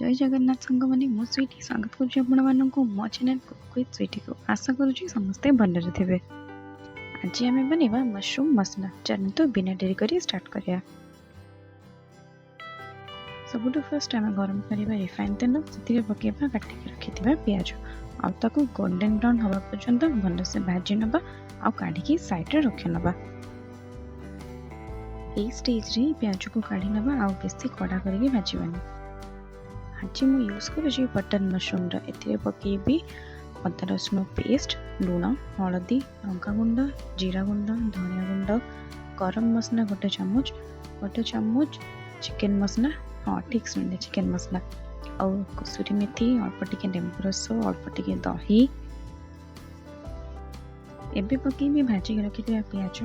जय जगन्नाथ सांग मैंने मो स्वीटी स्वागत करूँ मो चैनल कुक विथ स्वीटी को आशा करुँच समस्ते भलरे थे। आज आम बनवा मशरूम मसला चलते बिना डेरी कर स्टार्ट करिया। सबुठ फर्स्ट आम गरम करवा रिफाइन तेल से पकेबा काटिक रखि पिज आउ गोल्डन ब्राउन हवा पर्यंत भलसे भाजी नवा आ काढ़ी साइड रखी नवा। यही स्टेज रे पियाज को काढ़ी नवा आ बेसी कड़ा करके भाजवानी। आज मु यूज करुँची बटर मशरूम ए पकेबी अदा रसुण पेस्ट लुण हलदी लंका गुंड जीरा गुंड धनिया गुंड गरम मसला गोटे चामच चिकेन मसला हाँ ठीक सुनिए चिकेन मसला और कसूरी मेथी अल्प टिके लेंबू रस अल्प टिके दही एबे पकेबी भाजी रखि पियाज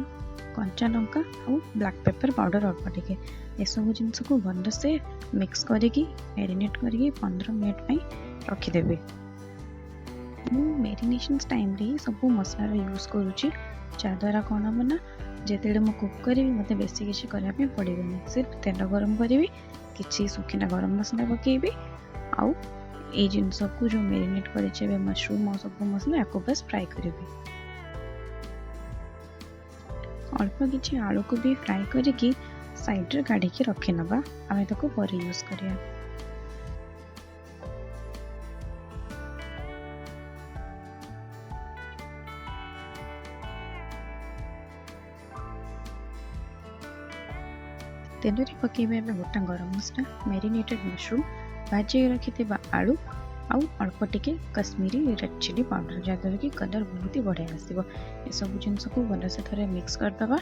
कंचा लंका और ब्लैक पेपर पाउडर अल्प टिके एसबू जिनस को भलसे मिक्स करके मैरिनेट करके 15 मिनट रखिदेवे। मु मैरिनेशन टाइम रे सब मसला यूज करुँची जहाद्वारा कौन हम ना जिते मुझे कुक करी मत बेसी किसी करने पड़ेगा सिर्फ तेल गरम करी कि सुखिना गरम मसला पकेबी आउ ये जिनस को जो मैरिनेट कर मशरूम और सब मसला या बस फ्राए करी अल्प किसी आलू को भी फ्राए करके साइड रे काढ़ी रखी नवा आम ताको पर यूज करिया। तेल पकेबा गोटा गरम मसला मैरिनेटेड मशरूम भाजी रखि आलू आउ अल्प टिके कश्मीरी रेड चिली पाउडर जहाद्वारा कि कलर बहुत ही बढ़िया आसो। ये सब जिनस को भलसे थे मिक्स करदे।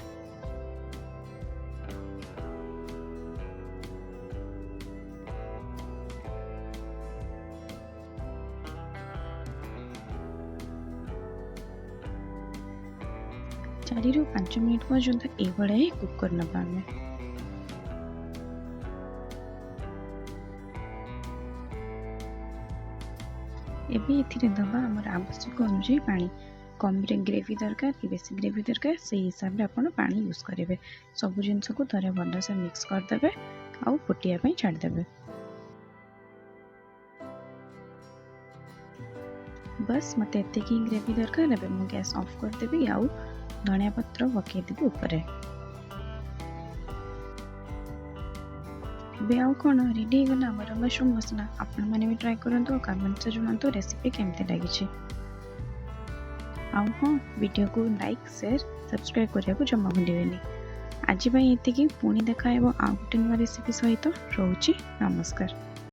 चारि रु 5 मिनिट पर्यंत ये कुक करनबा आमे। एबे एथिरे दबा हमर आवश्यक अनुसार पानी कम ग्रेवी दरकार कि बेसी ग्रेवी दरकार से हिसाब से आपण पानी यूज करेंगे। सब जिनस को थे भलसे मिक्स करदे आउ फुटिया छाड़देवे। बस मत एतिक ग्रेवी दरकार है मु गैस ऑफ करदेवी आउ धनिया पत्र पकईदेवी ऊपर। बे आउ कौन रेडी गला आमर मशरूम मसला आपण मैंने भी ट्राई करूँ कमेंट से जनातु रेसिपी केमती लगी। आउ हाँ वीडियो को लाइक शेयर सब्सक्राइब करने को जमा भूलें। आज ये पुणी देखा आउ गोटे नुआ रेसिपी सहित रोची नमस्कार।